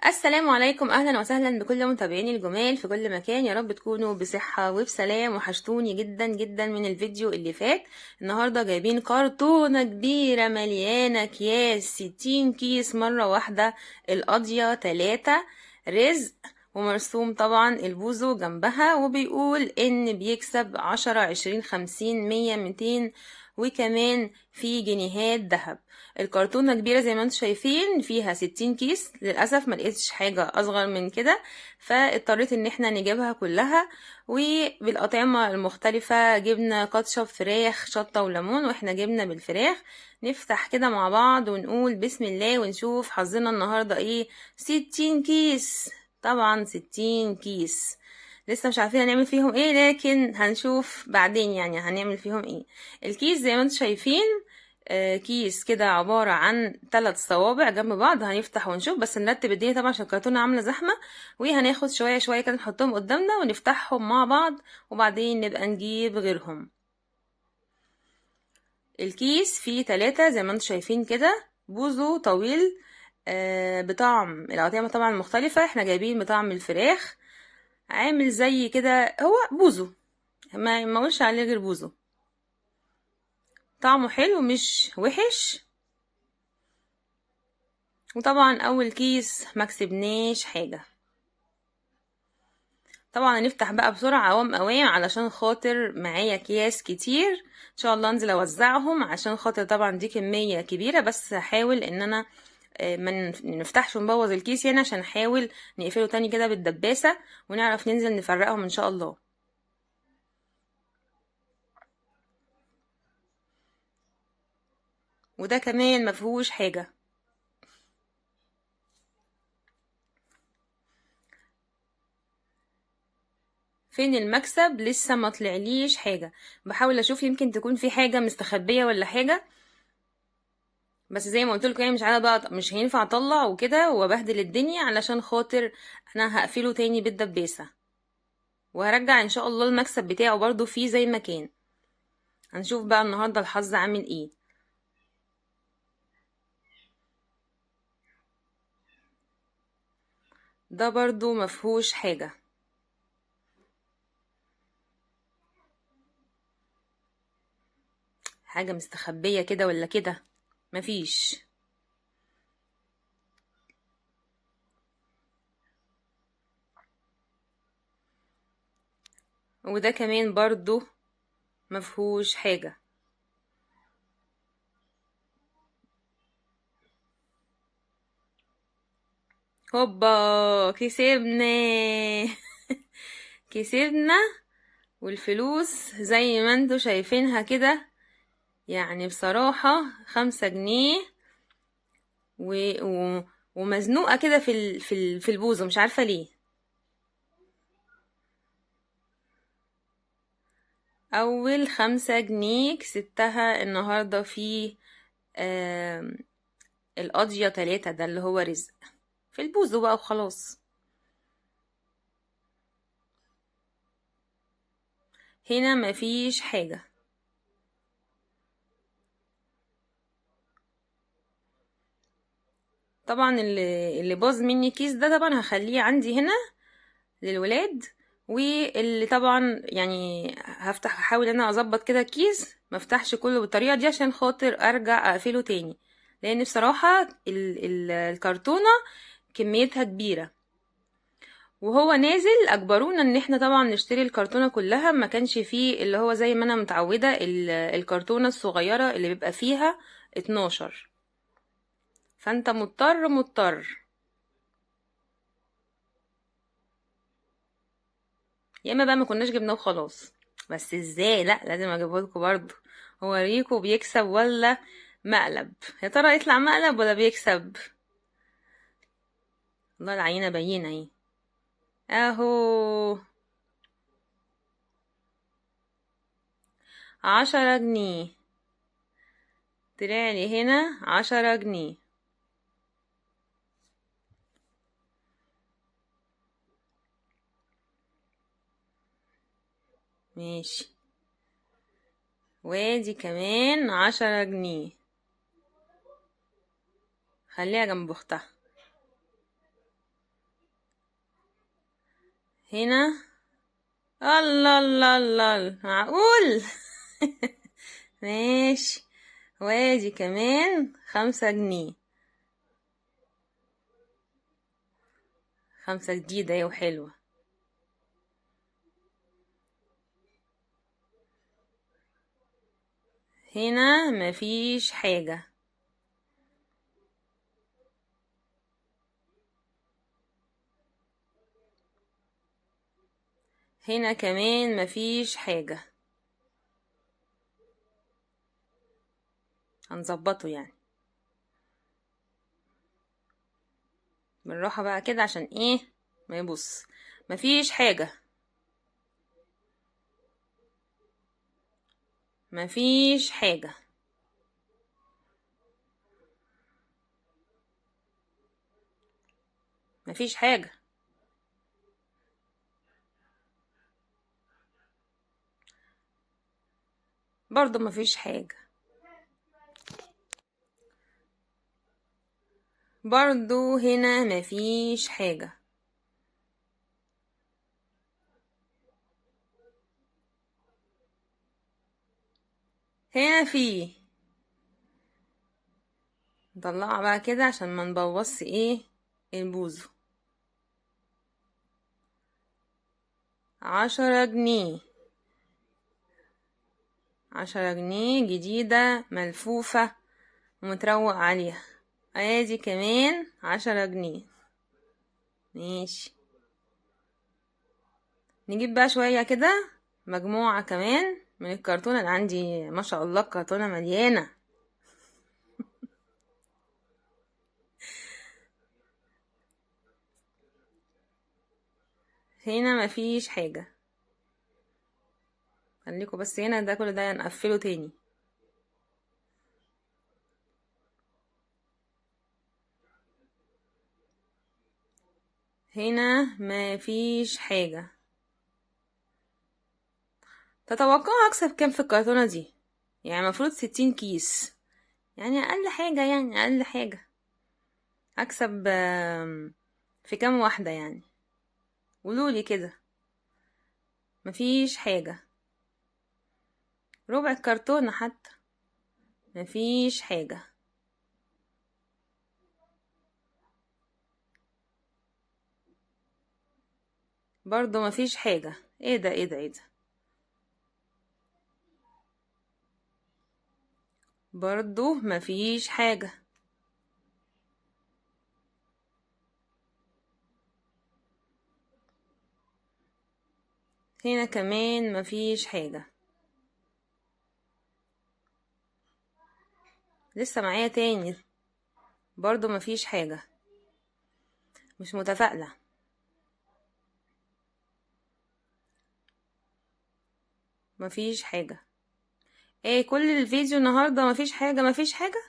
السلام عليكم، اهلا وسهلا بكل متابعيني الجمال في كل مكان. يا رب تكونوا بصحة وبسلام. وحشتوني جدا جدا من الفيديو اللي فات. النهاردة جايبين كرتونة كبيرة مليانة اكياس، 60 كيس مرة واحدة. القاضية 3 رزق، ومرسوم طبعا البوزو جنبها، وبيقول ان بيكسب 10 20 50 100 200، وكمان في جنيهات ذهب. الكرتونة كبيرة زي ما انتم شايفين، فيها 60 كيس. للأسف ما لقيتش حاجة أصغر من كده، فاضطريت ان احنا نجيبها كلها. وبالأطعمة المختلفة جبنا كاتشب، فراخ، شطة وليمون، واحنا جبنا بالفراخ. نفتح كده مع بعض ونقول بسم الله ونشوف حظنا النهاردة ايه. 60 كيس، طبعا 60 كيس. لسه مش عارفين هنعمل فيهم ايه، لكن هنشوف بعدين يعني هنعمل فيهم ايه. الكيس زي ما انتم شايفين، كيس كده عبارة عن 3 صوابع جنب بعض. هنفتح ونشوف، بس نرتب الدنيا طبعا عشان الكرتونة عاملة زحمة. وهناخد شوية شوية كده نحطهم قدامنا ونفتحهم مع بعض، وبعدين نبقى نجيب غيرهم. الكيس فيه 3 زي ما انتم شايفين كده، بوزو طويل بطعم الأطعمة طبعا مختلفة. احنا جايبين بطعم الفراخ، عامل زي كده، هو بوزو، ما قولش عليه غير بوزو. طعمه حلو مش وحش. وطبعا اول كيس ما كسبناش حاجه. طبعا هنفتح بقى بسرعه عوام قوام علشان خاطر معايا اكياس كتير. ان شاء الله انزل اوزعهم، عشان خاطر طبعا دي كميه كبيره. بس هحاول ان انا ما نفتحش ونبوظ الكيس يعني، عشان نحاول نقفله تاني كده بالدباسه، ونعرف ننزل نفرقهم ان شاء الله. وده كمان مفيهوش حاجه. فين المكسب؟ لسه ما طلعليش حاجه. بحاول اشوف يمكن تكون في حاجه مستخبيه ولا حاجه. بس زي ما قلت لكم يعني مش عايزه بقى، مش هينفع اطلع وكده وابهدل الدنيا، علشان خاطر انا هقفله تاني بالدباسه. وهرجع ان شاء الله المكسب بتاعه برضو فيه زي ما كان. هنشوف بقى النهارده الحظ عامل ايه. ده برضو مفهوش حاجه. حاجه مستخبيه كده ولا كده؟ مفيش. وده كمان برضو مفهوش حاجه. هوبا، كسبنا. كسبنا. والفلوس زي ما انتوا شايفينها كده، يعني بصراحة 5 جنيه. و... و... ومزنوقة كده في البوز، ومش عارفة ليه. أول 5 جنيه كسبتها النهاردة في آم، القاضية 3 ده اللي هو رزق في البوزو بقى وخلاص. هنا مفيش حاجة. طبعا اللي باظ مني كيس ده طبعا هخليه عندي هنا للولاد. واللي طبعا يعني هفتح، هحاول ان انا اظبط كده الكيس، مفتحش كله بالطريقه دي عشان خاطر ارجع اقفله تاني. لان بصراحه الكرتونه كميتها كبيره، وهو نازل اجبرونا ان احنا طبعا نشتري الكرتونه كلها. ما كانش فيه اللي هو زي ما انا متعوده الكرتونه الصغيره اللي بيبقى فيها 12. فانت مضطر. يا اما بقى ما كناش جبناه وخلاص. بس ازاي؟ لا، لازم اجيبه لكم برضه. هو ريكو بيكسب ولا مقلب؟ يا ترى يطلع مقلب ولا بيكسب؟ والله العينه باينه اهي. اهو 10 جنيه. طلعلي هنا 10 جنيه. ماشي. وادي كمان 10 جنيه. خليها جنب اختها. هنا الله الله الله، معقول؟ ماشي. وادي كمان 5 جنيه، 5 جديدة اهي وحلوة. هنا مفيش حاجة. هنا كمان مفيش حاجة. هنظبطه يعني بالراحة بقى كده عشان ايه ما يبص. مفيش حاجة، مفيش حاجة. مفيش حاجة. برضو مفيش حاجة. برضو هنا مفيش حاجة. هنا فيه. نطلعها بقى كده عشان ما نبوظش ايه البوزو. 10 جنيه، 10 جنيه جديدة ملفوفة ومتروق عليها. ادي كمان 10 جنيه. ماشي. نجيب بقى شوية كده، مجموعة كمان من الكرتونة اللي عندي، ما شاء الله الكرتونة مليانة. هنا مفيش حاجة. خليكوا بس هنا، ده كل ده هنقفله تاني. هنا مفيش حاجة. تتوقعوا اكسب كام في الكرتونة دي؟ يعني المفروض 60 كيس، يعني اقل حاجة، يعني اقل حاجة اكسب في كام واحدة يعني؟ قولولي كده. مفيش حاجة، ربع الكرتونة حتى. مفيش حاجة. برضو مفيش حاجة. ايه ده ايه ده ايه ده؟ برضو مفيش حاجة. هنا كمان مفيش حاجة. لسه معايا تاني، برضو مفيش حاجة. مش متفائلة. مفيش حاجة. ايه كل الفيديو النهاردة مفيش حاجة مفيش حاجة؟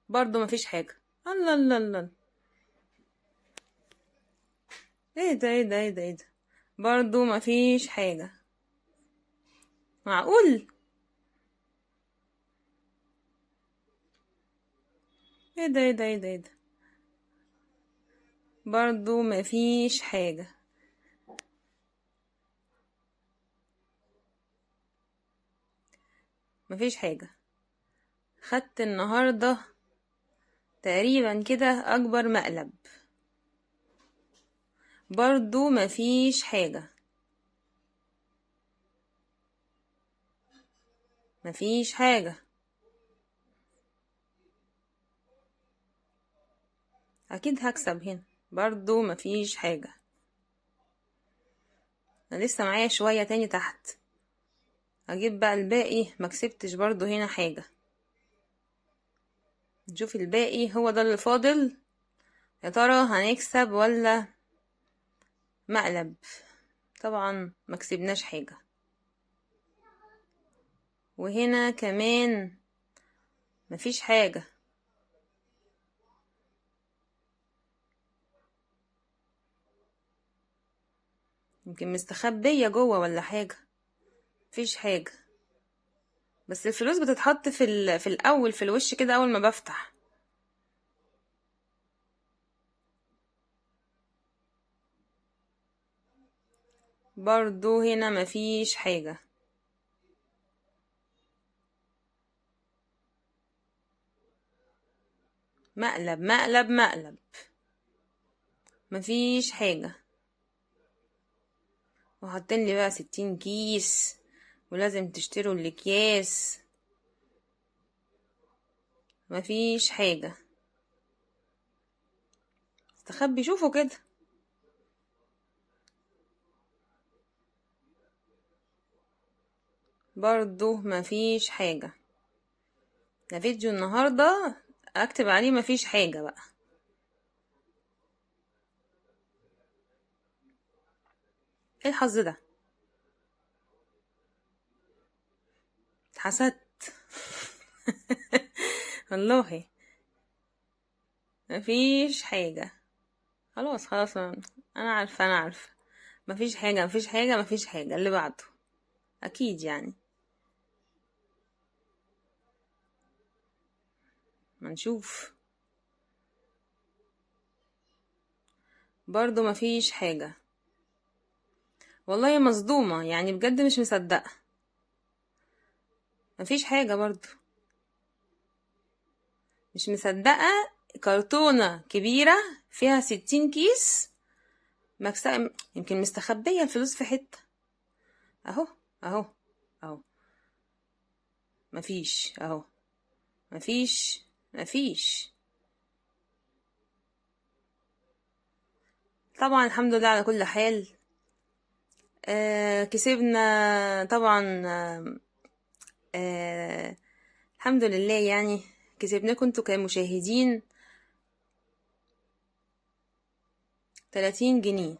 برضو مفيش حاجة. الله الله الله. ايه ده ايه ده ايه ده ايه ده؟ برضو مفيش حاجة. معقول؟ ايه ده ايه ده ايه ده ايه ده؟ برضو مفيش حاجة. مفيش حاجة. خدت النهاردة تقريبا كده اكبر مقلب. برضو مفيش حاجة. مفيش حاجة. اكيد هكسب هنا. برضو مفيش حاجة. انا لسه معايا شوية تاني تحت، اجيب بقى الباقي. مكسبتش برضو هنا حاجة. نشوف الباقي، هو ده اللي فاضل. يا ترى هنكسب ولا مقلب؟ طبعا مكسبناش حاجة. وهنا كمان مفيش حاجة. يمكن مستخبية جوه ولا حاجة. مفيش حاجة. بس الفلوس بتتحط في الاول في الوش كده اول ما بفتح. برضو هنا مفيش حاجة. مقلب مقلب مقلب، مفيش حاجة. وحاطين لي بقى 60 كيس ولازم تشتروا الاكياس. مفيش حاجة. استخبي شوفوا كده. برضو مفيش حاجة. ده فيديو النهاردة اكتب عليه مفيش حاجة بقى. ايه الحظ ده؟ اتحسدت. والله مفيش حاجة. خلاص خلاص، انا عارفة انا عارفة. مفيش حاجة مفيش حاجة مفيش حاجة. اللي بعده اكيد يعني. ما نشوف. برضو مفيش حاجة. والله مصدومة يعني، بجد مش مصدقة. مفيش حاجة برضو. مش مصدقة. كرتونة كبيرة فيها 60 كيس مكسب. يمكن مستخبية الفلوس في حتة. اهو اهو اهو. مفيش اهو. مفيش. طبعا الحمد لله على كل حال. كسبنا طبعا. آه الحمد لله يعني. كسبناكم انتوا كمشاهدين 30 جنيه.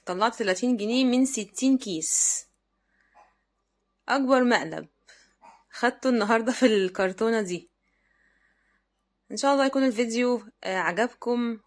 طلعت 30 جنيه من 60 كيس. اكبر مقلب خدته النهاردة في الكرتونة دي. ان شاء الله يكون الفيديو عجبكم.